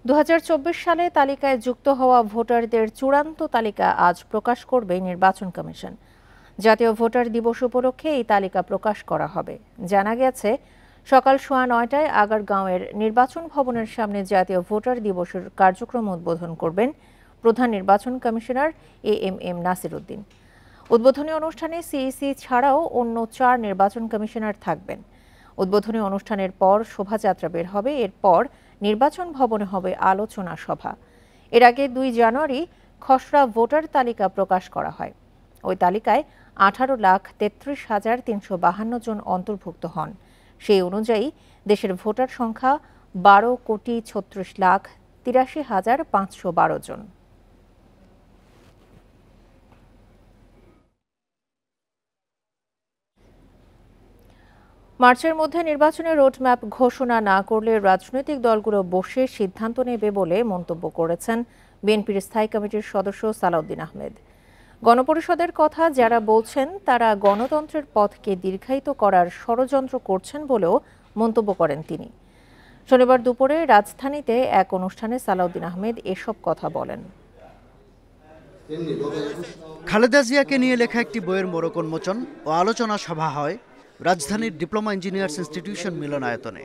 2024 সালে তালিকায় যুক্ত হওয়া ভোটারদের চূড়ান্ত তালিকা আজ প্রকাশ করবে নির্বাচন কমিশন। জাতীয় ভোটার দিবস উপলক্ষে এই তালিকা প্রকাশ করা হবে। জানা গেছে, সকাল 9:30টায় আগারগাঁওয়ের নির্বাচন ভবনের সামনে জাতীয় ভোটার দিবসের কার্যক্রম উদ্বোধন করবেন প্রধান নির্বাচন কমিশনার এএমএম নাসির উদ্দিন। উদ্বোধনী অনুষ্ঠানে সিইসি ছাড়াও অন্য 4 নির্বাচন কমিশনার থাকবেন। উদ্বোধনী অনুষ্ঠানের পর শোভাযাত্রা বের হবে। এরপর নির্বাচন ভবনে হবে আলোচনা সভা। এর আগে 2 জানুয়ারি খসড়া ভোটার তালিকা প্রকাশ করা হয়। ওই তালিকায় 18,33,352 জন অন্তর্ভুক্ত হন। সেই অনুযায়ী দেশের ভোটার সংখ্যা 12,36,83,512 জন। মার্চের মধ্যে নির্বাচনের রোডম্যাপ ঘোষণা না করলে রাজনৈতিক দলগুলো বসে সিদ্ধান্ত নেবে বলে মন্তব্য করেছেন বিএনপির স্থায়ী কমিটির সদস্য সালাউদ্দিন আহমেদ। গণপরিষদের কথা যারা বলছেন তারা গণতন্ত্রের পথকে দীর্ঘায়িত করার ষড়যন্ত্র করছেন বলেও মন্তব্য করেন তিনি। শনিবার দুপুরে রাজধানীতে এক অনুষ্ঠানে সালাউদ্দিন আহমেদ এসব কথা বলেন। খালেদা জিয়াকে নিয়ে লেখা একটি বইয়ের মোড়ক উন্মোচন ও আলোচনা সভা হয় রাজধানীর ডিপ্লোমা ইঞ্জিনিয়ার্স ইনস্টিটিউশন মিলনায়তনে।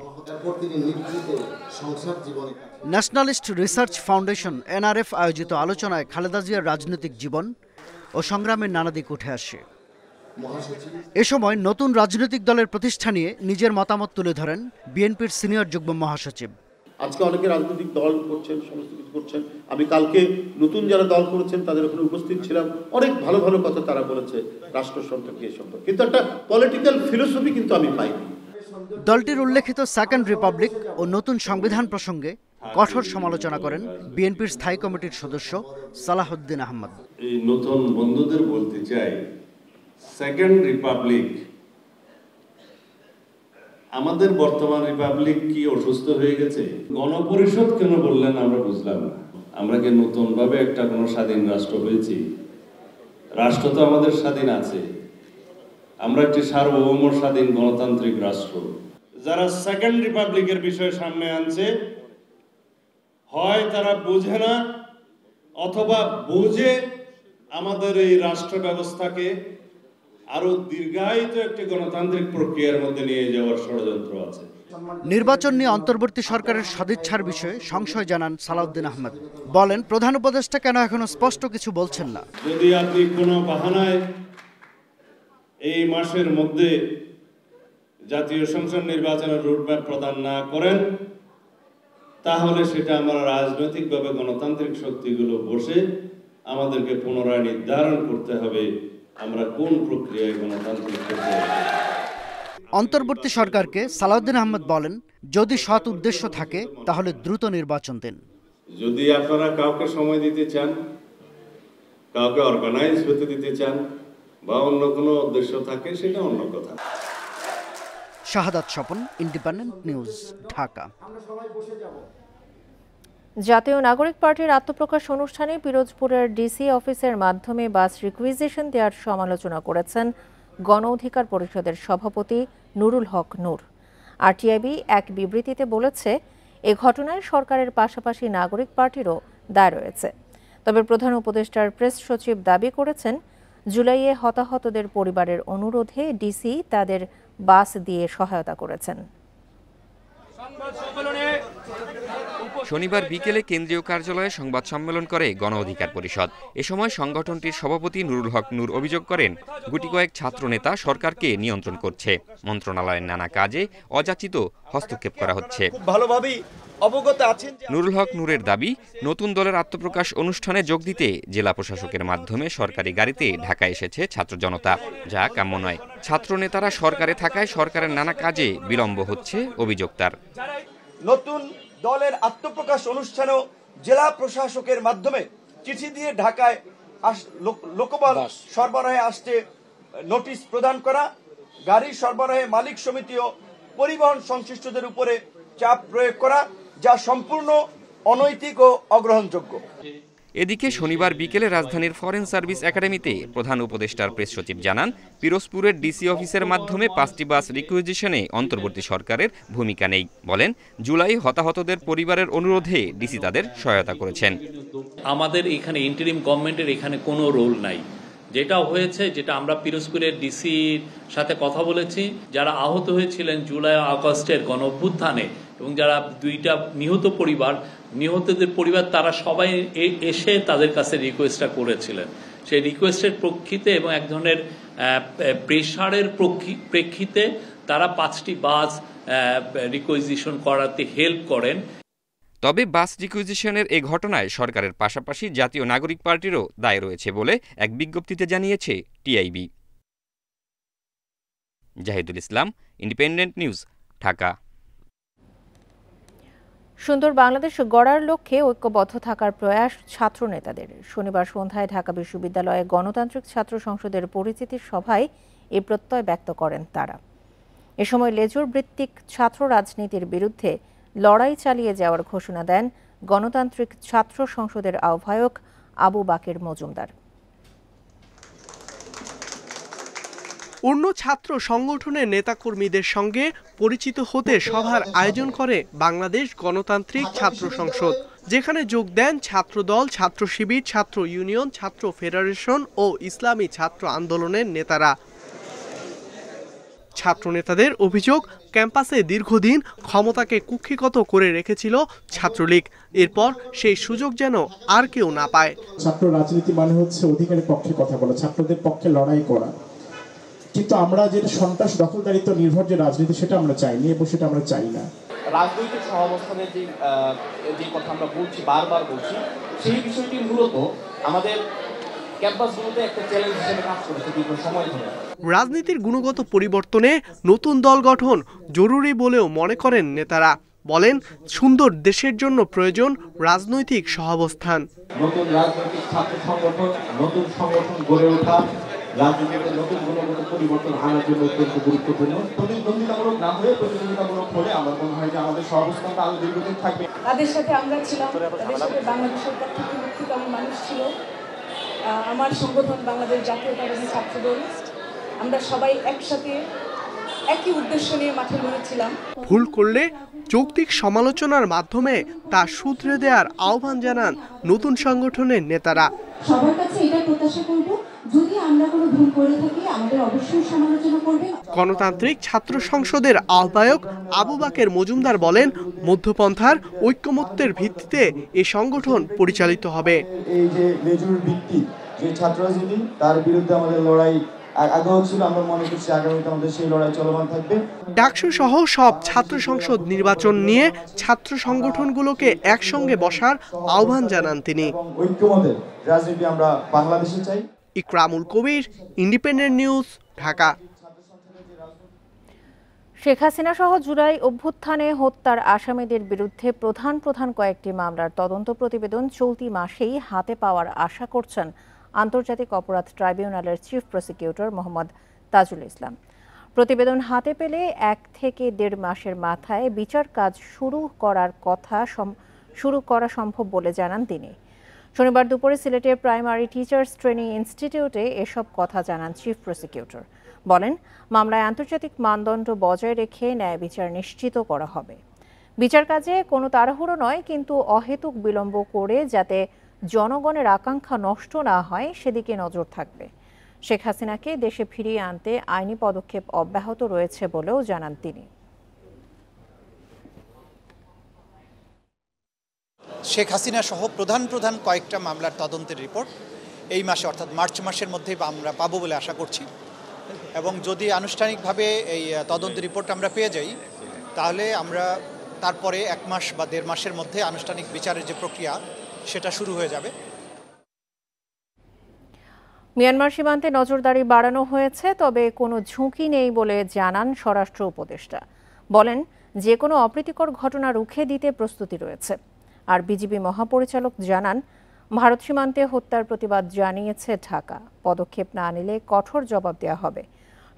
ন্যাশনালিস্ট রিসার্চ ফাউন্ডেশন এনআরএফ আয়োজিত আলোচনায় খালেদা জিয়ার রাজনৈতিক জীবন ও সংগ্রামের নানা দিক উঠে আসে। এ সময় নতুন রাজনৈতিক দলের প্রতিষ্ঠা নিয়ে নিজের মতামত তুলে ধরেন বিএনপির সিনিয়র যুগ্ম মহাসচিব। আজকে অনেকে রাজনৈতিক দল করছেন, সমস্ত কিছু করছেন। আমি কালকে নতুন যারা দল করেছেন তাদের ওখানে উপস্থিত ছিলাম। অনেক ভালো ভালো কথা তারা বলেছে রাষ্ট্র সম্পর্কে, সম্পর্কে, কিন্তু একটা পলিটিক্যাল ফিলোসফি কিন্তু আমি পাইনি। দলটির উল্লেখিত সেকেন্ড রিপাবলিক ও নতুন সংবিধান প্রসঙ্গে কঠোর সমালোচনা করেন বিএনপির স্থায়ী কমিটির সদস্য সালাহউদ্দিন আহমদ। এই নতুন বন্ধুদের বলতে চাই, সেকেন্ড রিপাবলিক, আমাদের বর্তমান রিপাবলিক কি অসুস্থ হয়ে গেছে? গণপরিষদ কেন বললেন আমরা বুঝলাম না। আমরা কি নতুন ভাবে একটা কোনো স্বাধীন রাষ্ট্র হয়েছি? রাষ্ট্র তো আমাদের স্বাধীন আছে, আমরা একটি সার্বভৌম স্বাধীন গণতান্ত্রিক রাষ্ট্র। যারা সেকেন্ড রিপাবলিকের বিষয় সামনে আনছে, হয় তারা বুঝে না অথবা বুঝে আমাদের এই রাষ্ট্র ব্যবস্থাকে আরো দীর্ঘায়িত একটি গণতান্ত্রিক প্রক্রিয়ার মধ্যে নিয়ে যাওয়ার ষড়যন্ত্র আছে। নির্বাচন নিয়ে অন্তর্বর্তী সরকারের সদিচ্ছার বিষয়ে সংশয় জানান সালাউদ্দিন আহমেদ। বলেন, প্রধান উপদেষ্টা কেন এখনো স্পষ্ট কিছু বলছেন না। যদি আপনি কোনো বাহানায় এই মাসের মধ্যে জাতীয় সংসদ নির্বাচনের রোডম্যাপ প্রদান না করেন, তাহলে সেটা আমরা রাজনৈতিকভাবে গণতান্ত্রিক শক্তিগুলো বসে আমাদেরকে পুনরায় নির্ধারণ করতে হবে আমরা কোন প্রক্রিয়ায় গণতান্ত্রিক প্রক্রিয়া। অন্তর্বর্তী সরকারকে সালাউদ্দিন আহমেদ বলেন, যদি সৎ উদ্দেশ্য থাকে তাহলে দ্রুত নির্বাচন দিন। যদি আপনারা কাউকে সময় দিতে চান, কাউকে অর্গানাইজ হতে দিতে চান, বা অন্য কোনো উদ্দেশ্য থাকে, সেটা অন্য কথা। শাহাদাত স্বপন, ইন্ডিপেন্ডেন্ট নিউজ, ঢাকা। জাতীয় নাগরিক পার্টির আত্মপ্রকাশ অনুষ্ঠানে পিরোজপুরের ডিসি অফিসের মাধ্যমে বাস রিকুইজিশন দেওয়ার সমালোচনা করেছেন গণ অধিকার পরিষদের সভাপতি নুরুল হক নূর। আরটিআইবি এক বিবৃতিতে বলেছে, এ ঘটনায় সরকারের পাশাপাশি নাগরিক পার্টিরও দায় রয়েছে। তবে প্রধান উপদেষ্টার প্রেস সচিব দাবি করেছেন, জুলাইয়ে হতাহতদের পরিবারের অনুরোধে ডিসি তাদের বাস দিয়ে সহায়তা করেছেন। শনিবার বিকেলে কেন্দ্রীয় কার্যালয়ে সংবাদ সম্মেলন করে গণ অধিকার পরিষদ। এ সময় সংগঠনটির সভাপতি নুরুল হক নূর অভিযোগ করেন, গুটি কয়েক ছাত্রনেতা সরকারকে নিয়ন্ত্রণ করছে, মন্ত্রণালয়ের নানা কাজে অযাচিত হস্তক্ষেপ করা হচ্ছে। নুরুল হক নূরের দাবি, নতুন দলের আত্মপ্রকাশ অনুষ্ঠানে যোগ দিতে জেলা প্রশাসকের মাধ্যমে সরকারি গাড়িতে ঢাকা এসেছে ছাত্র জনতা, যা কাম্য নয়। ছাত্রনেতারা সরকারে থাকায় সরকারের নানা কাজে বিলম্ব হচ্ছে অভিযোগ তার। নতুন দলের আত্মপ্রকাশ অনুষ্ঠানেও জেলা প্রশাসকের মাধ্যমে চিঠি দিয়ে ঢাকায় লোকবল সরবরাহে আসতে নোটিশ প্রদান করা, গাড়ি সরবরাহে মালিক সমিতি ও পরিবহন সংশ্লিষ্টদের উপরে চাপ প্রয়োগ করা, যা সম্পূর্ণ অনৈতিক ও অগ্রহণযোগ্য। এদিকে শনিবার বিকেলে রাজধানীর ফরেন সার্ভিস একাডেমিতে প্রধান উপদেষ্টার প্রেস সচিব জানান, পিরোজপুরের ডিসি অফিসের মাধ্যমে 5টি বাস রিকুইজিশনে অন্তর্বর্তী সরকারের ভূমিকা নেই। বলেন, জুলাই হতাহতদের পরিবারের অনুরোধে ডিসি তাদের সহায়তা করেছেন। আমাদের এখানে ইন্টারিম গভর্নমেন্টের এখানে কোনো রোল নাই। যেটা হয়েছে, যেটা আমরা পিরোজপুরের ডিসির সাথে কথা বলেছি, যারা আহত হয়েছিলেন জুলাই আগস্টের গণ অভ্যুত্থানে এবং যারা 2টা নিহতদের পরিবার তারা সবাই এসে তাদের কাছে রিকোয়েস্টটা করেছিলেন। সেই রিকোয়েস্টের প্রেক্ষিতে এবং এক ধরনের প্রেশারের প্রেক্ষিতে তারা 5টি বাস রিকুইজিশন করাতে হেল্প করেন। তবে বাস রিকুইজিশনের এই ঘটনায় সরকারের পাশাপাশি জাতীয় নাগরিক পার্টিরও দায় রয়েছে বলে এক বিজ্ঞপ্তিতে জানিয়েছে টিআইবি। জাহিদুল ইসলাম, ইন্ডিপেন্ডেন্ট নিউজ, ঢাকা। সুন্দর বাংলাদেশ গড়ার লক্ষ্যে ঐক্যবদ্ধ থাকার প্রয়াস ছাত্র নেতাদের। শনিবার সন্ধ্যায় ঢাকা বিশ্ববিদ্যালয়ে গণতান্ত্রিক ছাত্র সংসদের পরিচিতির সভায় এই প্রত্যয় ব্যক্ত করেন তারা। এ সময় লেজুর ভিত্তিক ছাত্র রাজনীতির বিরুদ্ধে লড়াই চালিয়ে যাওয়ার ঘোষণা দেন গণতান্ত্রিক ছাত্র সংসদের আহ্বায়ক আবু বাকের মজুমদার। অন্য ছাত্র সংগঠনের নেতাকর্মীদের সঙ্গে পরিচিত হতে সভার আয়োজন করে বাংলাদেশ গণতান্ত্রিক ছাত্র সংসদ, যেখানে যোগ দেন ছাত্রদল, ছাত্র শিবির, ছাত্র ইউনিয়ন, ছাত্র ফেডারেশন ও ইসলামী ছাত্র আন্দোলনের নেতারা। ছাত্র নেতাদের অভিযোগ, ক্যাম্পাসে দীর্ঘদিন ক্ষমতাকে কুক্ষিগত করে রেখেছিল ছাত্রলীগ। এরপর সেই সুযোগ যেন আর কেউ না পায়। ছাত্র রাজনীতি মানে হচ্ছে অধিকারের পক্ষে কথা বলা, ছাত্রদের পক্ষে লড়াই করা। কিন্তু আমরা যেটা সন্ত্রাস দখলদারিত্ব নির্ভর যে রাজনীতি, সেটা আমরা চাইনি এবং সেটা আমরা চাই না। রাজনৈতিক সহাবস্থানের যে কথা আমরা বলছি, বারবার বলছি, সেই বিষয়টি মূলত আমাদের ক্যাম্পাসগুলোতে একটা চ্যালেঞ্জ হিসেবে কাজ করেছে দীর্ঘ সময় ধরে। রাজনীতির গুণগত পরিবর্তনে নতুন দল গঠন জরুরি বলেও মনে করেন নেতারা। বলেন, সুন্দর দেশের জন্য প্রয়োজন রাজনৈতিক সহাবস্থান। নতুন রাজনৈতিক ছাত্র সংগঠন, নতুন সংগঠন গড়ে ওঠা রাজনীতিতে নতুন গুণগত পরিবর্তন আনার জন্য অত্যন্ত গুরুত্বপূর্ণ। প্রতিদ্বন্দ্বিতামূলক না হয়ে প্রতিযোগিতামূলক হলে আমার মনে হয় যে আমাদের সহাবস্থানটা আরো দীর্ঘদিন থাকবে। তাদের সাথে আমরা ছিলাম, তাদের সাথে বাংলাদেশের প্রত্যেকটি মুক্তিকামী মানুষ ছিল। আমার সংগঠন বাংলাদেশ জাতীয়তাবাদী ছাত্রদল, আমরা সবাই একসাথে একই উদ্দেশ্য নিয়ে মাঠে নেমেছিলাম। ভুল করলে যৌক্তিক সমালোচনার মাধ্যমে তা শুধরে দেওয়ার আহ্বান জানান নতুন সংগঠনের নেতারা। সবার কাছে এটা প্রত্যাশা করব, যদি আমরা কোনো ভুল করে থাকি আমাদের অবশ্যই সমালোচনা করবেন। গণতান্ত্রিক ছাত্র সংসদের আহ্বায়ক আবু বাকের মজুমদার বলেন, মধ্যপন্থার ঐক্যমত্যের ভিত্তিতে এই সংগঠন পরিচালিত হবে। এই যে লেজুর ভিত্তি যে ছাত্র রাজনীতি, তার বিরুদ্ধে আমাদের লড়াই আগ্রহ ছিল। আমরা মনে করছি আগামীতে আমাদের সেই লড়াই চলমান থাকবে। ডাকসু সহ সব ছাত্র সংসদ নির্বাচন নিয়ে ছাত্র সংগঠনগুলোকে একসঙ্গে বসার আহ্বান জানান তিনি। ঐক্যমতের রাজনীতি আমরা বাংলাদেশে চাই। ইকরামুল কবির, ইন্ডিপেন্ডেন্ট নিউজ, ঢাকা। শেখ হাসিনা সহ জুলাই অভ্যুত্থানে হত্যার আসামিদের বিরুদ্ধে প্রধান কয়েকটি মামলার তদন্ত প্রতিবেদন চলতি মাসেই হাতে পাওয়ার আশা করছেন আন্তর্জাতিক অপরাধ ট্রাইব্যুনালের চিফ প্রসিকিউটর মোহাম্মদ তাজুল ইসলাম। প্রতিবেদন হাতে পেলে 1 থেকে 1.5 মাসের মাথায় বিচার কাজ শুরু করা সম্ভব বলে জানান তিনি। শনিবার দুপুরে সিলেটের প্রাইমারি টিচার্স ট্রেনিং ইনস্টিটিউটে এসব কথা জানান চিফ প্রসিকিউটর। বলেন, মামলায় আন্তর্জাতিক মানদণ্ড বজায় রেখে ন্যায় বিচার নিশ্চিত করা হবে। বিচার কাজে কোনো তাড়াহুড়ো নয়, কিন্তু অহেতুক বিলম্ব করে যাতে জনগণের আকাঙ্ক্ষা নষ্ট না হয় সেদিকে নজর থাকবে। শেখ হাসিনাকে দেশে ফিরিয়ে আনতে আইনি পদক্ষেপ অব্যাহত রয়েছে বলেও জানান তিনি। শেখ হাসিনা সহ প্রধান কয়েকটা মামলার তদন্তের রিপোর্ট এই মাসে অর্থাৎ মার্চ মাসের মধ্যেই আমরা পাবো বলে আশা করছি। এবং যদি আনুষ্ঠানিকভাবে এই তদন্ত রিপোর্ট আমরা পেয়ে যাই, তাহলে আমরা তারপরে 1 মাস বা 1.5 মাসের মধ্যে আনুষ্ঠানিক বিচারের যে প্রক্রিয়া সেটা শুরু হয়ে যাবে। মিয়ানমার সীমান্তে নজরদারি বাড়ানো হয়েছে, তবে কোনো ঝুঁকি নেই বলে জানান স্বরাষ্ট্র উপদেষ্টা। বলেন, যে কোনো অপ্রীতিকর ঘটনা রুখে দিতে প্রস্তুতি রয়েছে। আর বিজিবি মহাপরিচালক জানান, ভারত সীমান্তে হত্যার প্রতিবাদ জানিয়েছে ঢাকা। পদক্ষেপ না নিলে কঠোর জবাব দেওয়া হবে।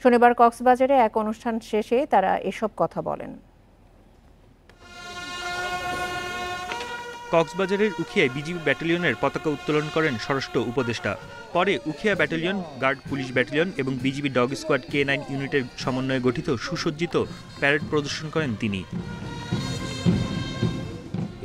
শনিবার কক্সবাজারে এক অনুষ্ঠান শেষে তারা এসব কথা বলেন। কক্সবাজারের উখিয়ায় বিজিবি ব্যাটালিয়নের পতাকা উত্তোলন করেন স্বরাষ্ট্র উপদেষ্টা। পরে Ukhia battalion, guard police battalion এবং বিজিবি ডগ স্কোয়াড K9 ইউনিটের সমন্বয়ে গঠিত সুসজ্জিত প্যারেড প্রদর্শন করেন তিনি।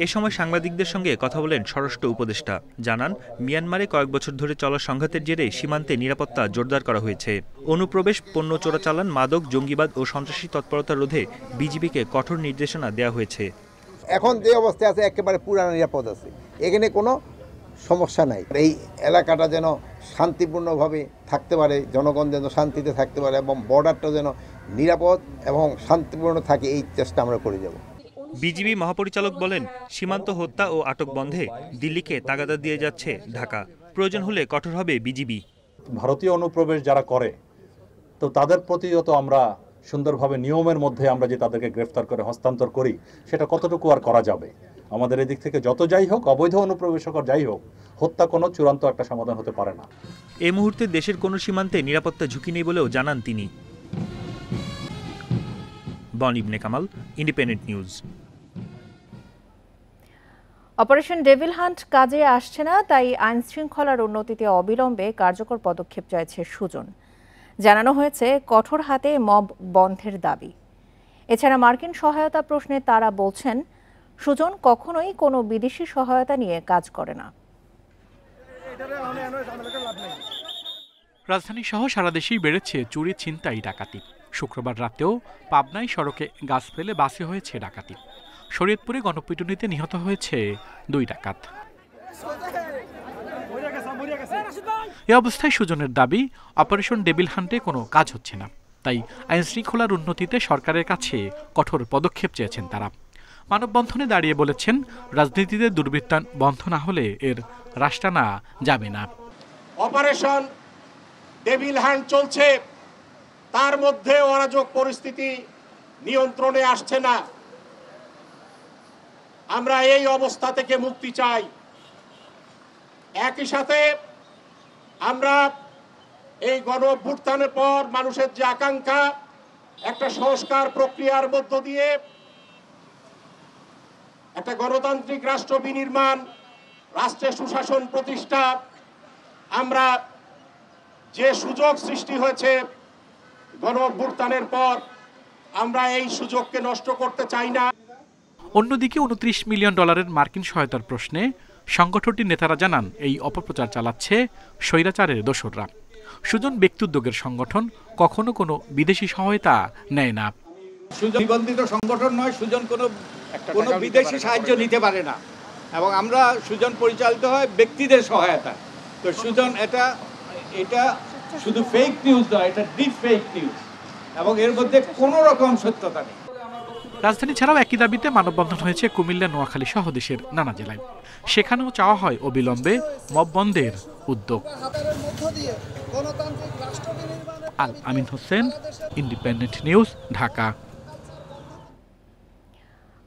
এ সময় সাংবাদিকদের সঙ্গে কথা বলেন স্বরাষ্ট্র উপদেষ্টা। জানান, মিয়ানমারে কয়েক বছর ধরে চলা সংঘাতের জেরে সীমান্তে নিরাপত্তা জোরদার করা হয়েছে। অনুপ্রবেশ, পণ্য চোরাচালান, মাদক, জঙ্গিবাদ ও সন্ত্রাসী তৎপরতা রোধে বিজিবিকে কঠোর নির্দেশনা দেওয়া হয়েছে। এখন যে অবস্থায় আছে একেবারে পুরানো নিরাপদ আছে, এখানে কোনো সমস্যা নাই। এই এলাকাটা যেন শান্তিপূর্ণভাবে থাকতে পারে, জনগণ যেন শান্তিতে থাকতে পারে এবং বর্ডারটা যেন নিরাপদ এবং শান্তিপূর্ণ থাকে, এই চেষ্টা আমরা করে যাব। বিজিবি মহাপরিচালক বলেন, সীমান্ত হত্যা ও আটক বন্ধে দিল্লিকে তাগাদা দিয়ে যাচ্ছে ঢাকা। প্রয়োজন হলে কঠোর হবে বিজিবি। ভারতীয় অনুপ্রবেশ যারা করে তো তাদের প্রতিও তো আমরা সুন্দরভাবে নিয়মের মধ্যে আমরা যে তাদেরকে গ্রেফতার করে হস্তান্তর করি, সেটা কতটুকু আর করা যাবে? আমাদের এদিক থেকে যত যাই হোক, অবৈধ অনুপ্রবেশকর যাই হোক, হত্যা কোনো চূড়ান্ত একটা সমাধান হতে পারে না। এই মুহূর্তে দেশের কোনো সীমান্তে নিরাপত্তা ঝুঁকি নেই বলেও জানান তিনি। Bon Ibne Kamal, independent news. Operation devil hunt কাজে আসছে না, তাই আইন শৃঙ্খলার উন্নতিতে অবিলম্বে কার্যকর পদক্ষেপ চাইছে সুজন। জানানো হয়েছে কঠোর হাতে মব বন্ধের দাবি। এছাড়া মার্কিন সহায়তা প্রশ্নে তারা বলছেন, সুজন কখনোই কোনো বিদেশি সহায়তা নিয়ে কাজ করে না। রাজধানী সহ সারা দেশেই বেড়েছে চুরি, ছিনতাই, ডাকাতি। শুক্রবার রাতেও পাবনায় সড়কে গাছ ফেলে বাসে হয়েছে ডাকাতি। শরীয়তপুরে গণপিটুনিতে নিহত হয়েছে 2 ডাকাত। এ অবস্থায় সুজনের দাবি, অপারেশন ডেভিল হান্টে কোনো কাজ হচ্ছে না, তাই আইন শৃঙ্খলার উন্নতিতে সরকারের কাছে কঠোর পদক্ষেপ চেয়েছেন তারা। মানববন্ধনে দাঁড়িয়ে বলেছেন, রাজনীতিতে দুর্বৃত্তায়ন বন্ধ না হলে এর হ্রাস টানা যাবে না। অপারেশন ডেভিল হান্ট চলছে, তার মধ্যে অরাজক পরিস্থিতি নিয়ন্ত্রণে আসছে না। আমরা এই অবস্থা থেকে মুক্তি চাই। একই সাথে আমরা এই গণঅভ্যুত্থানের পর মানুষের যে আকাঙ্ক্ষা, একটা সংস্কার প্রক্রিয়ার মধ্য দিয়ে একটা গণতান্ত্রিক রাষ্ট্র বিনির্মাণ, রাষ্ট্রের সুশাসন প্রতিষ্ঠা, আমরা যে সুযোগ সৃষ্টি হয়েছে গণঅভ্যুত্থানের পর, আমরা এই সুযোগকে নষ্ট করতে চাই না। অন্যদিকে $29 মিলিয়ন মার্কিন সহায়তার প্রশ্নে সংগঠনটির নেতারা জানান, এই অপপ্রচার চালাচ্ছে স্বৈরাচারের দোসররা। সুজন ব্যক্তি উদ্যোগের সংগঠন, কখনো কোনো বিদেশি সহায়তা নেয় না। সুজন নিবন্ধিত সংগঠন নয়, সুজন কোনো বিদেশি সাহায্য নিতে পারে না, এবং আমরা সুজন পরিচালিত হয় ব্যক্তিদের সহায়তা। তো সুজন এটা শুধু ফেক নিউজ নয়, এটা ডিপ ফেক নিউজ, এবং এর মধ্যে কোনো রকম সত্যতা নেই। রাজধানী ছাড়াও একই দাবিতে মানববন্ধন হয়েছে কুমিল্লা, নোয়াখালী সহ দেশের নানা জেলায়। সেখানেও চাওয়া হয় অবিলম্বে মব বন্ধের উদ্যোগ। আল আমিন হোসেন, ইন্ডিপেন্ডেন্ট নিউজ, ঢাকা।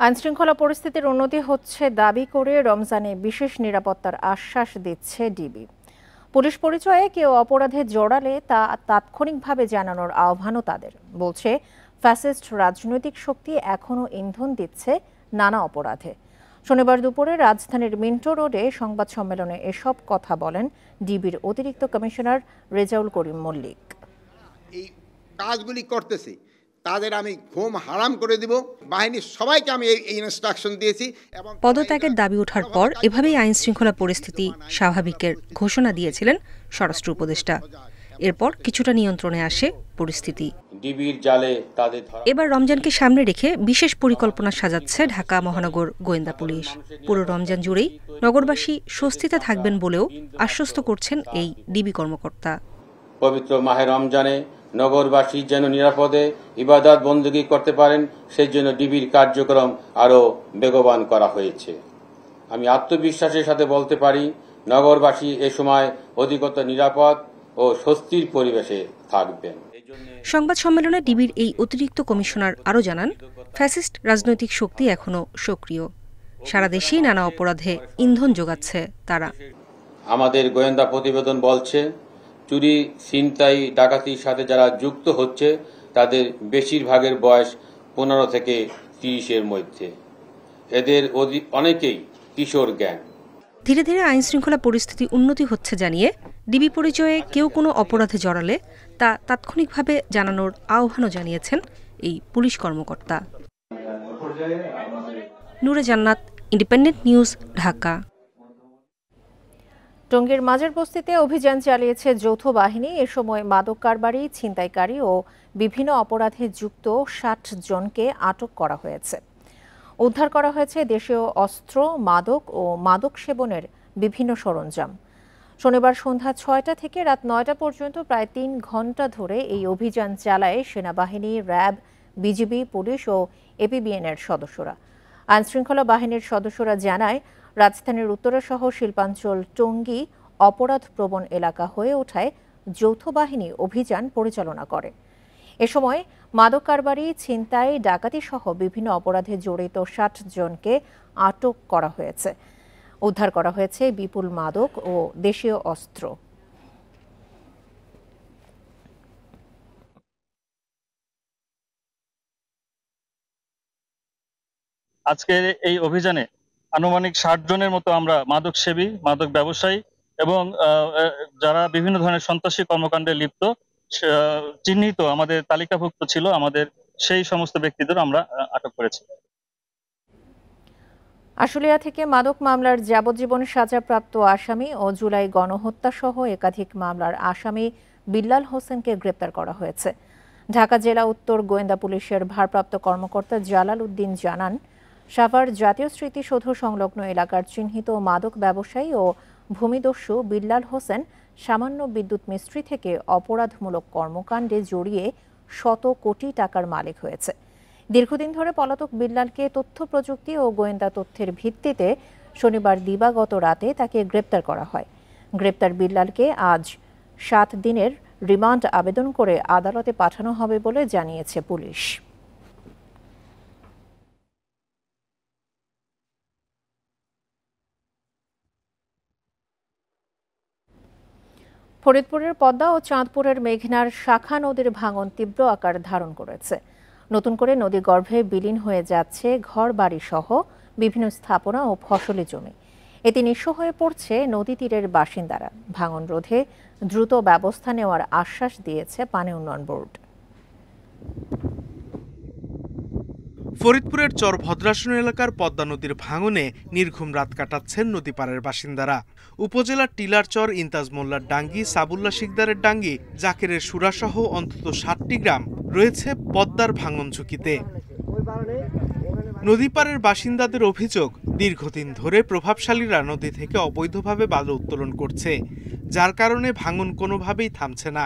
আইনশৃঙ্খলা পরিস্থিতির উন্নতি হচ্ছে দাবি করে রমজানে বিশেষ নিরাপত্তার আশ্বাস দিচ্ছে ডিবি। পুলিশ পরিচয়ে কেউ অপরাধে জড়ালে তা তাৎক্ষণিকভাবে জানানোর আহ্বানও তাদের। বলছে, ফ্যাসিস্ট রাজনৈতিক শক্তি এখনও ইন্ধন দিচ্ছে নানা অপরাধে। শনিবার দুপুরে রাজধানীর মিন্টো রোডে সংবাদ সম্মেলনে এসব কথা বলেন ডিবির অতিরিক্ত কমিশনার রেজাউল করিম মল্লিক। এই কাজগুলি করতেছে তাদের আমি ঘুম হারাম করে দিব। বাহিনীর সবাইকে আমি এই ইনস্ট্রাকশন দিয়েছি। এবং পদত্যাগের দাবি ওঠার পর এভাবেই আইন শৃঙ্খলা পরিস্থিতি স্বাভাবিকের ঘোষণা দিয়েছিলেন স্বরাষ্ট্র উপদেষ্টা। এরপর কিছুটা নিয়ন্ত্রণে আসে পরিস্থিতি। ডিবির জালে তাদের এবার রমজানকে সামনে রেখে বিশেষ পরিকল্পনা সাজাচ্ছে ঢাকা মহানগর গোয়েন্দা পুলিশ। পুরো রমজান জুড়েই নগরবাসী স্বস্তিতে থাকবেন বলেও আশ্বস্ত করছেন এই ডিবি কর্মকর্তা। পবিত্র মাহে রমজানে নগরবাসী যেন নিরাপদে ইবাদত বন্দী করতে পারেন, সেই জন্য ডিবির কার্যক্রম আরও বেগবান করা হয়েছে। আমি আত্মবিশ্বাসের সাথে বলতে পারি, নগরবাসী এ সময় অধিকতর নিরাপদ ও স্বস্তির পরিবেশে থাকবেন। সংবাদ সম্মেলনে ডিবির এই অতিরিক্ত কমিশনার আরও জানান, ফ্যাসিস্ট রাজনৈতিক শক্তি এখনও সক্রিয়। সারা দেশেই নানা অপরাধে ইন্ধন যোগাচ্ছে তারা। আমাদের গোয়েন্দা প্রতিবেদন বলছে, চুরি, ছিনতাই, ডাকাতির সাথে যারা যুক্ত হচ্ছে তাদের বেশিরভাগের বয়স 15 থেকে 30-এর মধ্যে। এদের অনেকেই কিশোর গ্যাং। ধীরে ধীরে আইন শৃঙ্খলা পরিস্থিতি উন্নতি হচ্ছে জানিয়ে ডিবি পরিচয়ে কেউ কোনো অপরাধে জড়ালে তা তাৎক্ষণিকভাবে জানানোর আহ্বানও জানিয়েছেন এই পুলিশ কর্মকর্তা। নূরে জান্নাত, ইন্ডিপেন্ডেন্ট নিউজ, ঢাকা। টঙ্গীর মাজার বস্তিতে অভিযান চালিয়েছে যৌথ বাহিনী। এ সময় মাদক কারবারি, ছিনতাইকারী ও বিভিন্ন অপরাধে যুক্ত ৬০ জনকে আটক করা হয়েছে। উদ্ধার করা হয়েছে দেশীয় অস্ত্র, মাদক ও মাদক সেবনের বিভিন্ন সরঞ্জাম। শনিবার সন্ধ্যা ৬টা থেকে রাত ৯টা পর্যন্ত প্রায় ৩ ঘণ্টা ধরে এই অভিযান চালায় সেনাবাহিনী, র্যাব, বিজিবি, পুলিশ ও এপিবিএনের সদস্যরা। আইনশৃঙ্খলা বাহিনীর সদস্যরা জানায়, রাজধানীর উত্তরাসহ শিল্পাঞ্চল টঙ্গী অপরাধপ্রবণ এলাকা হয়ে ওঠায় যৌথ বাহিনী অভিযান পরিচালনা করে। এ সময় মাদক কারবারি, ছিনতাই, ডাকাতি সহ বিভিন্ন অপরাধে জড়িত ৬০ জনকে আটক করা হয়েছে। উদ্ধার করা হয়েছে বিপুল মাদক ও দেশীয় অস্ত্র। আজকের এই অভিযানে আনুমানিক ৬০ জনের মতো আমরা মাদক সেবী, মাদক ব্যবসায়ী এবং যারা বিভিন্ন ধরনের সন্ত্রাসী কর্মকাণ্ডে লিপ্ত চিহ্নিত আমাদের তালিকাভুক্ত ছিল, আমাদের সেই সমস্ত ব্যক্তিদের আমরা আটক করেছি। আশুলিয়া থেকে মাদক মামলার যাবজ্জীবন সাজাপ্রাপ্ত আসামি ও জুলাই গণহত্যা সহ একাধিক মামলার আসামি বিল্লাল হোসেনকে গ্রেপ্তার করা হয়েছে। ঢাকা জেলা উত্তর গোয়েন্দা পুলিশের ভারপ্রাপ্ত কর্মকর্তা জালাল উদ্দিন জানান, সাভার জাতীয় স্মৃতিসৌধ সংলগ্ন এলাকার চিহ্নিত মাদক ব্যবসায়ী ও ভূমিদস্যু বিল্লাল হোসেন সামান্য বিদ্যুৎ মিস্ত্রি থেকে অপরাধমূলক কর্মকাণ্ডে জড়িয়ে শত কোটি টাকার মালিক হয়েছে। দীর্ঘদিন ধরে পলাতক বিল্লালকে তথ্য প্রযুক্তি ও গোয়েন্দা তথ্যের ভিত্তিতে শনিবার দিবাগত রাতে তাকে গ্রেপ্তার করা হয়। গ্রেপ্তার বিল্লালকে আজ 7 দিনের রিমান্ড আবেদন করে আদালতে পাঠানো হবে বলে জানিয়েছে পুলিশ। ফরিদপুরের পদ্মা ও চাঁদপুরের মেঘনার শাখা নদীর ভাঙন তীব্র আকার ধারণ করেছে। নতুন করে নদী গর্ভে বিলীন হয়ে যাচ্ছে ঘর বাড়ি সহ বিভিন্ন স্থাপনা ও ফসলি জমি। এতে নিঃস্ব হয়ে পড়ছে নদী তীরের বাসিন্দারা। ভাঙন রোধে দ্রুত ব্যবস্থা নেওয়ার আশ্বাস দিয়েছে পানি উন্নয়ন বোর্ড। ফরিদপুরের চর ভদ্রাসন এলাকার পদ্মা নদীর ভাঙনে নির্ঘুম রাত কাটাচ্ছেন নদীপাড়ের বাসিন্দারা। উপজেলার টিলার চর, ইন্তাজ মোল্লার ডাঙ্গি, সাবুল্লাহ শিকদারের ডাঙ্গি, জাকেরের সুরাসহ অন্তত 7টি গ্রাম রয়েছে পদ্মার ভাঙন ঝুঁকিতে। নদীপাড়ের বাসিন্দাদের অভিযোগ, দীর্ঘদিন ধরে প্রভাবশালীরা নদী থেকে অবৈধভাবে বালু উত্তোলন করছে, যার কারণে ভাঙন কোনোভাবেই থামছে না।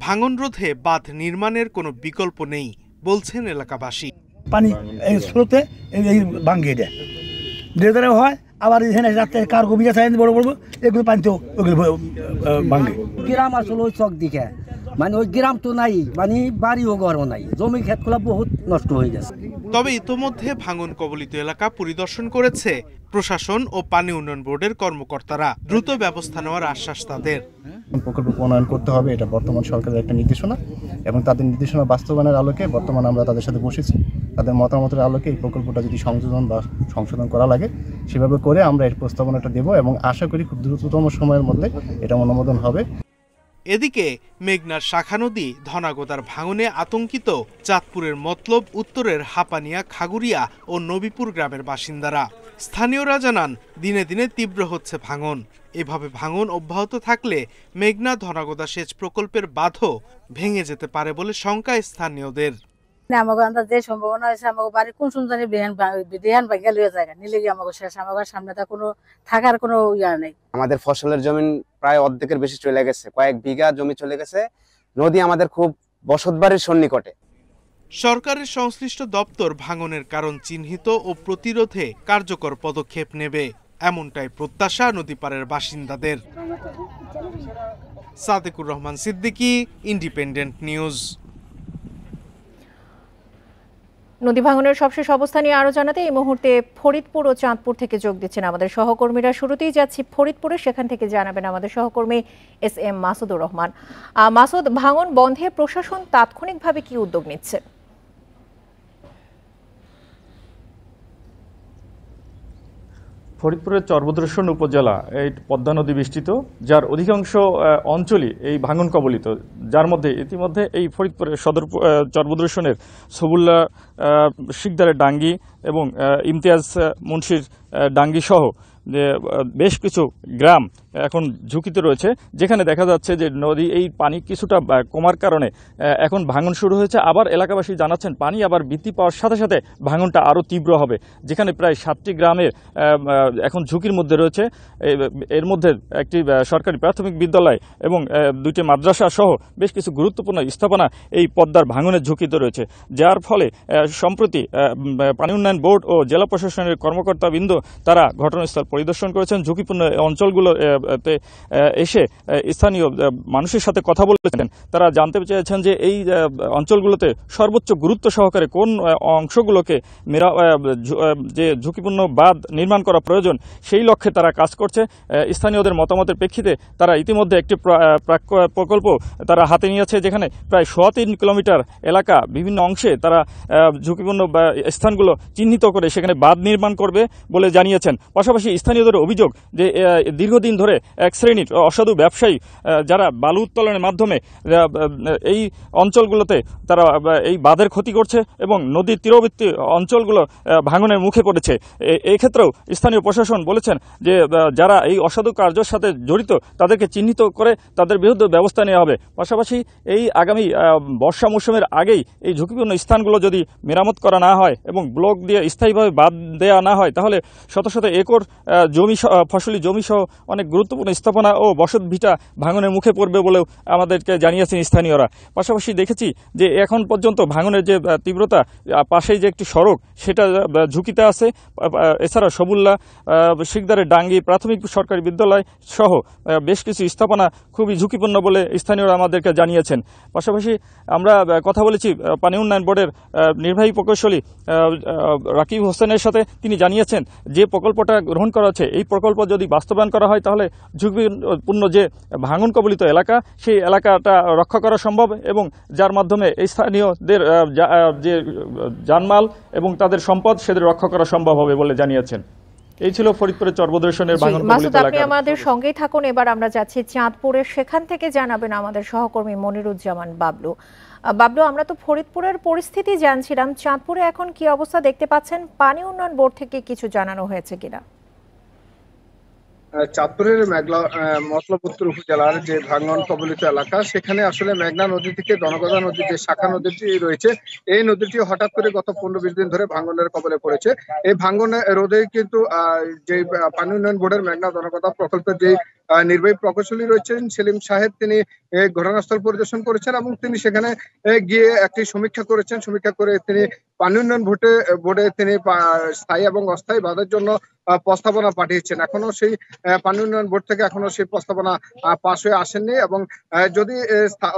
ভাঙন রোধে বাঁধ নির্মাণের কোনো বিকল্প নেই বলছেন এলাকাবাসী। পানি এই স্রোতে এই ভাঙ্গিয়ে দেয়, দেদারে হয় আবার এখানে রাতে কার গভীর আছে বড় বড় এগুলো পানিতেও ওগুলো ভাঙ্গে। গ্রাম আসলে ওই চক দিকে, মানে ওই গ্রাম তো নাই, মানে বাড়িও ঘরও নাই, জমি ক্ষেতগুলো বহুত নষ্ট হয়ে গেছে। তবে ইতোমধ্যে ভাঙন কবলিত এলাকা পরিদর্শন করেছে প্রশাসন ও পানি উন্নয়ন বোর্ডের কর্মকর্তারা। দ্রুত ব্যবস্থা নেওয়ার আশ্বাস তাদের। প্রকল্প প্রণয়ন করতে হবে, এটা বর্তমান সরকারের একটা নির্দেশনা এবং তাদের নির্দেশনা বাস্তবায়নের আলোকে বর্তমানে আমরা তাদের সাথে বসেছি। তাদের মতামতের আলোকে এই প্রকল্পটা যদি সংযোজন বা সংশোধন করা লাগে সেভাবে করে আমরা এর প্রস্তাবনাটা দেব এবং আশা করি খুব দ্রুততম সময়ের মধ্যে এটা অনুমোদন হবে। এদিকে মেঘনার শাখা নদী ধনাগোদার ভাঙনে আতঙ্কিত চাঁদপুরের মতলব, উত্তরের হাপানিয়া, খাগুরিয়া ও নবীপুর গ্রামের বাসিন্দারা। স্থানীয়রা জানান, দিনে দিনে তীব্র হচ্ছে ভাঙন। এভাবে ভাঙন অব্যাহত থাকলে মেঘনা ধনাগোদা সেচ প্রকল্পের বাঁধও ভেঙে যেতে পারে বলে শঙ্কা স্থানীয়দের। আমাকে যে সম্ভাবনা হয়েছে, আমাকে বাড়ি কোন সুন্দরী বিহান ভাই গেল জায়গা নিলে গিয়ে আমাকে শেষ, আমাকে সামনে তা কোনো থাকার কোনো ইয়া নেই। আমাদের ফসলের জমি প্রায় অর্ধেকের বেশি চলে গেছে, কয়েক বিঘা জমি চলে গেছে। নদী আমাদের খুব বসতবাড়ির সন্নিকটে। সরকারের সংশ্লিষ্ট দপ্তর ভাঙনের কারণ চিহ্নিত ও প্রতিরোধে কার্যকর পদক্ষেপ নেবে, এমনটাই প্রত্যাশা নদীপাড়ের বাসিন্দাদের। Sadequr Rahman Siddiqui, independent news. নদী ভাঙনের সবশেষ অবস্থা নিয়ে আরো জানাতে এই মুহূর্তে ফরিদপুর ও চাঁদপুর থেকে যোগ দিচ্ছেন আমাদের সহকর্মীরা। শুরুতেই যাচ্ছি ফরিদপুরে, সেখান থেকে জানাবেন আমাদের সহকর্মী SM মাসুদুর রহমান। মাসুদ, ভাঙন বন্ধে প্রশাসন তাৎক্ষণিকভাবে কি উদ্যোগ নিচ্ছে? ফরিদপুরের চরবদ্রেশ্বর উপজেলা এই পদ্মা নদী বেষ্টিত, যার অধিকাংশ অঞ্চলই এই ভাঙন কবলিত, যার মধ্যে ইতিমধ্যে এই ফরিদপুরের সদর চরবদ্রেশ্বরের সবুল্লা শিকদারের ডাঙ্গি এবং ইমতিয়াজ মুন্সির ডাঙ্গি সহ যে বেশ কিছু গ্রাম এখন ঝুঁকিতে রয়েছে, যেখানে দেখা যাচ্ছে যে নদী এই পানি কিছুটা কমার কারণে এখন ভাঙন শুরু হয়েছে। আবার এলাকাবাসী জানাচ্ছেন পানি আবার বৃদ্ধি পাওয়ার সাথে সাথে ভাঙনটা আরও তীব্র হবে, যেখানে প্রায় 7টি গ্রামের এখন ঝুঁকির মধ্যে রয়েছে। এর মধ্যে একটি সরকারি প্রাথমিক বিদ্যালয় এবং 2টি মাদ্রাসা সহ বেশ কিছু গুরুত্বপূর্ণ স্থাপনা এই পদ্মার ভাঙনের ঝুঁকিতে রয়েছে, যার ফলে সম্প্রতি পানি উন্নয়ন বোর্ড ও জেলা প্রশাসনের কর্মকর্তাবৃন্দ তারা ঘটনাস্থল পরিদর্শন করেছেন। ঝুঁকিপূর্ণ অঞ্চলগুলোতে এসে স্থানীয় মানুষের সাথে কথা বলেছেন। তারা জানতে চেয়েছেন যে এই অঞ্চলগুলোতে সর্বোচ্চ গুরুত্ব সহকারে কোন অংশগুলোকে যে ঝুঁকিপূর্ণ বাঁধ নির্মাণ করা প্রয়োজন সেই লক্ষ্যে তারা কাজ করছে। স্থানীয়দের মতামতের প্রেক্ষিতে তারা ইতিমধ্যে একটি প্রকল্প তারা হাতে নিয়েছে, যেখানে প্রায় 3.25 কিলোমিটার এলাকা বিভিন্ন অংশে তারা ঝুঁকিপূর্ণ স্থানগুলো চিহ্নিত করে সেখানে বাঁধ নির্মাণ করবে বলে জানিয়েছেন। পাশাপাশি স্থানীয়দের অভিযোগ যে দীর্ঘদিন ধরে এক শ্রেণীর অসাধু ব্যবসায়ী যারা বালু উত্তোলনের মাধ্যমে এই অঞ্চলগুলোতে তারা এই বাঁধের ক্ষতি করছে এবং নদীর তীরবর্তী অঞ্চলগুলো ভাঙনের মুখে পড়েছে। এই ক্ষেত্রেও স্থানীয় প্রশাসন বলেছেন যে যারা এই অসাধু কার্যের সাথে জড়িত তাদেরকে চিহ্নিত করে তাদের বিরুদ্ধে ব্যবস্থা নেওয়া হবে। পাশাপাশি এই আগামী বর্ষা মৌসুমের আগেই এই ঝুঁকিপূর্ণ স্থানগুলো যদি মেরামত করা না হয় এবং ব্লক দিয়ে স্থায়ীভাবে বাঁধ দেওয়া না হয়, তাহলে শত শত একর জমি ফসলি জমি সহ অনেক গুরুত্বপূর্ণ স্থাপনা ও বসত ভিটা ভাঙনের মুখে পড়বে বলেও আমাদেরকে জানিয়েছেন স্থানীয়রা। পাশাপাশি দেখেছি যে এখন পর্যন্ত ভাঙনের যে তীব্রতা, পাশেই যে একটি সড়ক সেটা ঝুঁকিতে আছে। এছাড়া সবুল্লা শিকদারের ডাঙ্গি প্রাথমিক সরকারি বিদ্যালয় সহ বেশ কিছু স্থাপনা খুবই ঝুঁকিপূর্ণ বলে স্থানীয়রা আমাদেরকে জানিয়েছেন। পাশাপাশি আমরা কথা বলেছি পানি উন্নয়ন বোর্ডের নির্বাহী প্রকৌশলী রাকিব হোসেনের সাথে। তিনি জানিয়েছেন যে প্রকল্পটা গ্রহণ করা হচ্ছে, এই প্রকল্প যদি বাস্তবায়ন করা হয় তাহলে ঝুঁকিপূর্ণ যে ভাঙন কবলিত এলাকা সেই এলাকাটা রক্ষা করা সম্ভব এবং যার মাধ্যমে স্থানীয়দের যে জানমাল এবং তাদের সম্পদ সেদের রক্ষা করা সম্ভব হবে বলে জানিয়েছেন। এই ছিল ফরিদপুরের চরবদ্রেশ্বরের ভাঙন কবলিত এলাকা। আপনি আমাদের সঙ্গেই থাকুন। এবার আমরা যাচ্ছি চাঁদপুরে, সেখান থেকে জানাবেন আমাদের সহকর্মী মনিরুজ্জামান বাবলু। বাবলু, আমরা তো ফরিদপুরের পরিস্থিতি জানছিলাম, চাঁদপুরে এখন কি অবস্থা দেখতে পাচ্ছেন? পানি উন্নয়ন বোর্ড থেকে কিছু জানানো হয়েছে কিনা? চাঁদপুরের মতলবপুর উপজেলার যে ভাঙন কবলিত এলাকা, সেখানে আসলে মেঘনা নদী থেকে দনগদা নদীর যে শাখা নদীটি রয়েছে, এই নদীটি হঠাৎ করে গত 15-20 দিন ধরে ভাঙনের কবলে পড়েছে। এই ভাঙন রোধে কিন্তু যে পানি উন্নয়ন বোর্ডের মেঘনা দনগদা প্রকল্পের যে নির্বাহী প্রকৌশলী রয়েছেন সেলিম সাহেব, তিনি ঘটনাস্থল পরিদর্শন করেছেন এবং তিনি সেখানে গিয়ে একটি সমীক্ষা করেছেন। সমীক্ষা করে তিনি পানি উন্নয়ন বোর্ডে তিনি স্থায়ী এবং অস্থায়ী বাঁধের জন্য প্রস্তাবনা পাঠিয়েছেন। এখনো সেই পানি উন্নয়ন বোর্ড থেকে এখনো সেই প্রস্তাবনা পাশ হয়ে আসেননি এবং যদি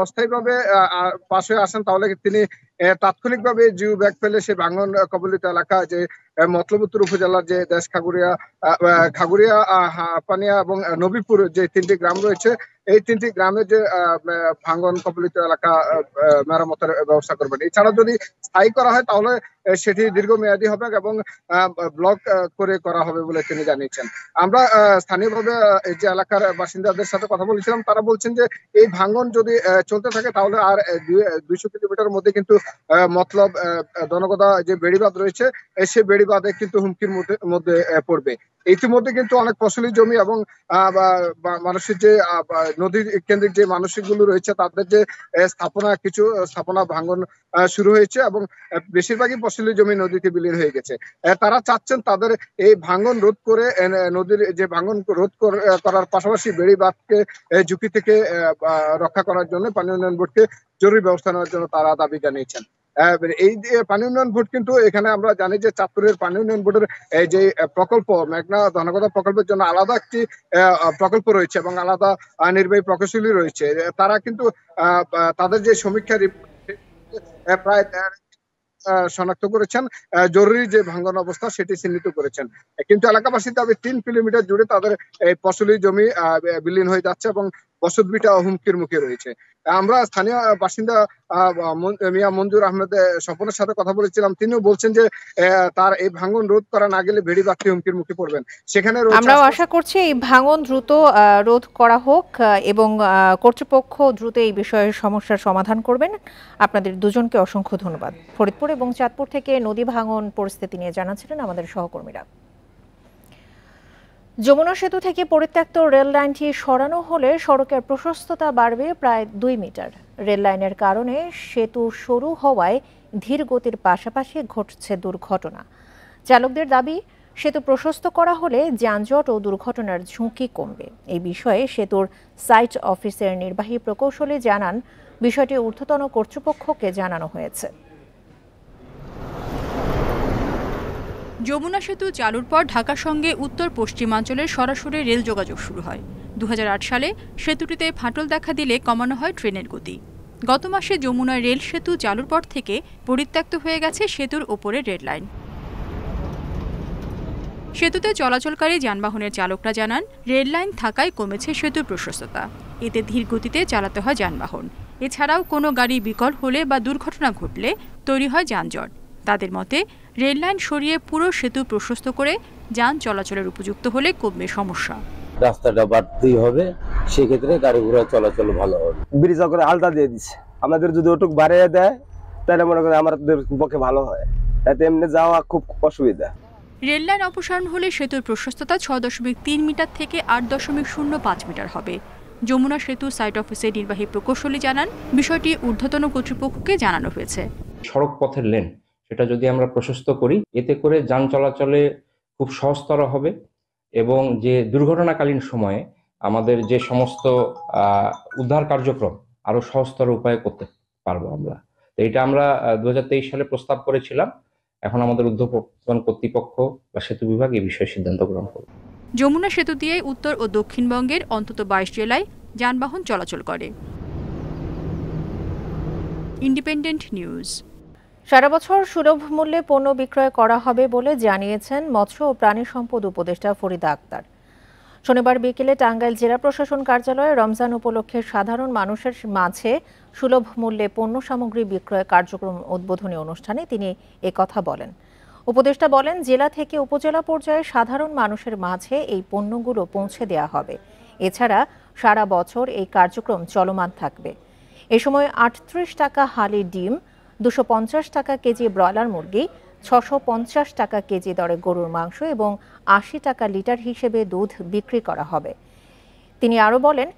অস্থায়ীভাবে পাশ হয়ে আসেন তাহলে তিনি তাৎক্ষণিকভাবে জিও ব্যাগ ফেলে সেই ভাঙন কবলিত এলাকা যে মতলবপুর উপজেলার যে দেশ খাগুড়িয়া পানিয়া এবং নবীপুর যে 3টি গ্রাম রয়েছে, এই 3টি গ্রামের যে ভাঙন কবলিত এলাকা মেরামতের ব্যবস্থা করবেন। এছাড়া যদি স্থায়ী করা হয় তাহলে সেটি দীর্ঘমেয়াদী হবে এবং ব্লক করে করা হবে বলে তিনি জানিয়েছেন। আমরা স্থানীয়ভাবে এই যে এলাকার বাসিন্দাদের সাথে কথা বলেছিলাম, তারা বলছেন যে এই ভাঙন যদি চলতে থাকে তাহলে আর 200 কিলোমিটার মধ্যে কিন্তু মতলব দনগদা যে বেড়িবাঁধ রয়েছে সে বেড়িবাঁধে কিন্তু হুমকির মধ্যে পড়বে। ইতিমধ্যে কিন্তু অনেক ফসলি জমি এবং মানুষের যে নদী কেন্দ্রিক যে মানসিকগুলো রয়েছে তাদের যে কিছু স্থাপনা ভাঙন শুরু হয়েছে এবং বেশিরভাগই ফসলি জমি নদীতে বিলীন হয়ে গেছে। তারা চাচ্ছেন তাদের এই ভাঙন রোধ করে নদীর যে ভাঙন রোধ করার পাশাপাশি বেড়িবাঁধকে ঝুঁকি থেকে রক্ষা করার জন্য পানি উন্নয়ন বোর্ডকে জরুরি ব্যবস্থা নেওয়ার জন্য তারা দাবি জানিয়েছেন। এই যে পানি উন্নয়ন বোর্ড কিন্তু এখানে আমরা জানি যে চাঁদপুরের পানি উন্নয়ন বোর্ডের এই যে প্রকল্প মেঘনা দনগদা প্রকল্পের জন্য আলাদা একটি প্রকল্প রয়েছে এবং আলাদা নির্বাহী প্রকৌশলী রয়েছে। তারা কিন্তু তাদের যে সমীক্ষা প্রায় শনাক্ত করেছেন, জরুরি যে ভাঙন অবস্থা সেটি চিহ্নিত করেছেন। কিন্তু এলাকাবাসীর দাবি 3 কিলোমিটার জুড়ে তাদের এই ফসলি জমি বিলীন হয়ে যাচ্ছে এবং বসতভিটা হুমকির মুখে রয়েছে। আমরা স্থানীয় বাসিন্দা মিয়া মঞ্জুর আহমেদ স্বপনের সাথে কথা বলেছিলাম, তিনিও বলছেন যে তার এই ভাঙন রোধ করা না গেলে ভেড়ি বাঁধতে হুমকির মুখে পড়বেন। সেখানে আমরাও আশা করছি এই ভাঙন দ্রুত রোধ করা হোক এবং কর্তৃপক্ষ দ্রুত এই বিষয়ে সমস্যার সমাধান করবেন। আপনাদের দুজনকে অসংখ্য ধন্যবাদ। ফরিদপুর এবং চাঁদপুর থেকে নদী ভাঙন পরিস্থিতি নিয়ে জানাচ্ছিলেন আমাদের সহকর্মীরা। যমুনা সেতু থেকে পরিত্যক্ত রেল লাইনটি সরানো হলে সড়কের প্রশস্ততা বাড়বে প্রায় 2 মিটার। রেল লাইনের কারণে সেতু সরু হওয়ায় ধীর গতির পাশাপাশি ঘটছে দুর্ঘটনা। চালকদের দাবি, সেতু প্রশস্ত করা হলে যানজট ও দুর্ঘটনার ঝুঁকি কমবে। এই বিষয়ে সেতুর সাইট অফিসের নির্বাহী প্রকৌশলী জানান, বিষয়টি ঊর্ধ্বতন কর্তৃপক্ষকে জানানো হয়েছে। যমুনা সেতু চালুর পর ঢাকার সঙ্গে উত্তর পশ্চিমাঞ্চলের সরাসরি রেল যোগাযোগ শুরু হয়। 2008 সালে সেতুটিতে ফাটল দেখা দিলে কমানো হয় ট্রেনের গতি। গত মাসে যমুনা রেল সেতু চালুর পর থেকে পরিত্যক্ত হয়ে গেছে সেতুর ওপরের রেল লাইন। সেতুতে চলাচলকারী যানবাহনের চালকরা জানান, রেল লাইন থাকায় কমেছে সেতুর প্রশস্ততা। এতে ধীর গতিতে চালাতে হয় যানবাহন। এছাড়াও কোনো গাড়ি বিকল হলে বা দুর্ঘটনা ঘটলে তৈরি হয় যানজট। তাদের মতে, রেল লাইন সরিয়ে পুরো সেতু প্রশস্ত করে যান চলাচলের উপযুক্ত হলে কমবে সমস্যা। রাস্তাটা বাড়তেই হবে, সেক্ষেত্রে গাড়ি ঘোড়া চলাচল ভালো হবে। ব্রিজ করে আলতা দিয়ে দিচ্ছে, আমাদের যদি ওটুক বাড়িয়ে দেয় তাহলে মনে করেন আমাদের পক্ষে ভালো হয়, এতে এমনি যাওয়া খুব অসুবিধা। রেল লাইন অপসারণ হলে সেতুর প্রশস্ততা 6.3 মিটার থেকে 8.05 মিটার হবে। যমুনা সেতু সাইট অফিসের নির্বাহী প্রকৌশলী জানান, বিষয়টি ঊর্ধ্বতন কর্তৃপক্ষকে জানানো হয়েছে। সড়ক পথের লেন সেটা যদি আমরা প্রশস্ত করি, এতে করে যান চলাচলে খুব সহজতর হবে এবং যে দুর্ঘটনাকালীন সময়ে আমাদের যে সমস্ত উদ্ধার কার্যক্রম আরো সহজতর উপায়ে করতে পারবো আমরা। এটা আমরা 2023 সালে প্রস্তাব করেছিলাম। এখন আমাদের ঊর্ধ্বতন কর্তৃপক্ষ বা সেতু বিভাগ এই বিষয়ে সিদ্ধান্ত গ্রহণ করবে। যমুনা সেতু দিয়ে উত্তর ও দক্ষিণবঙ্গের অন্তত 22 জেলায় যানবাহন চলাচল করে। Independent news. সারা বছর সুলভ মূল্যে পণ্য বিক্রয় করা হবে বলে জানিয়েছেন মৎস্য ও প্রাণী সম্পদ উপদেষ্টা ফরিদা আক্তার। শনিবার বিকেলে টাঙ্গাইল জেলা প্রশাসন কার্যালয়ে রমজান উপলক্ষে সাধারণ মানুষের মাঝে সুলভ মূল্যে পণ্য সামগ্রী বিক্রয় কার্যক্রম উদ্বোধনী অনুষ্ঠানে তিনি একথা বলেন। উপদেষ্টা বলেন, জেলা থেকে উপজেলা পর্যায়ে সাধারণ মানুষের মাঝে এই পণ্যগুলো পৌঁছে দেওয়া হবে। এছাড়া সারা বছর এই কার্যক্রম চলমান থাকবে। এ সময় 38 টাকা হালি ডিম, 250 টাকা কেজি ব্রয়লার মুরগি, 650 টাকা কেজি দরে গরুর মাংস এবং 80 টাকা লিটার হিসেবে দুধ বিক্রি করা হবে। তিনি আরও বলেন,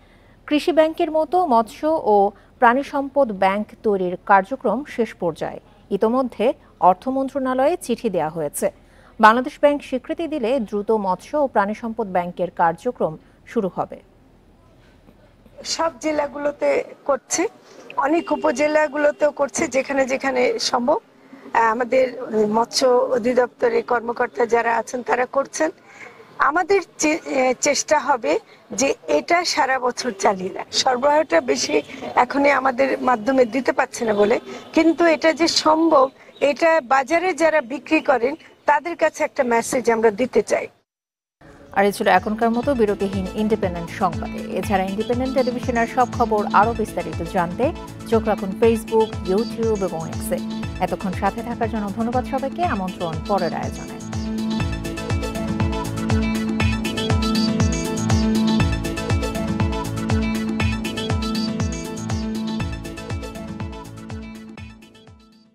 কৃষি ব্যাংকের মতো মৎস্য ও প্রাণী সম্পদ ব্যাংক তৈরির কার্যক্রম শেষ পর্যায়ে। ইতোমধ্যে অর্থ মন্ত্রণালয়ে চিঠি দেওয়া হয়েছে। বাংলাদেশ ব্যাংক স্বীকৃতি দিলে দ্রুত মৎস্য ও প্রাণী সম্পদ ব্যাংকের কার্যক্রম শুরু হবে। সব জেলাগুলোতে করছে, অনেক উপজেলাগুলোতেও করছে, যেখানে যেখানে সম্ভব। আমাদের মৎস্য অধিদপ্তরের কর্মকর্তা যারা আছেন তারা করছেন। আমাদের চেষ্টা হবে যে এটা সারা বছর চালিয়ে রাখ। সরবরাহটা বেশি এখনই আমাদের মাধ্যমে দিতে পারছে না বলে, কিন্তু এটা যে সম্ভব, এটা বাজারে যারা বিক্রি করেন তাদের কাছে একটা মেসেজ আমরা দিতে চাই। আর এই ছিল এখনকার মতো বিরতিহীন ইন্ডিপেন্ডেন্ট সংবাদে। এছাড়া ইন্ডিপেন্ডেন্ট টেলিভিশনের সব খবর আরও বিস্তারিত জানতে চোখ রাখুন ফেসবুক, ইউটিউব এবং এক্সে। এতক্ষণ সাথে থাকার জন্য ধন্যবাদ সবাইকে। আমন্ত্রণ পরের আয়োজনে।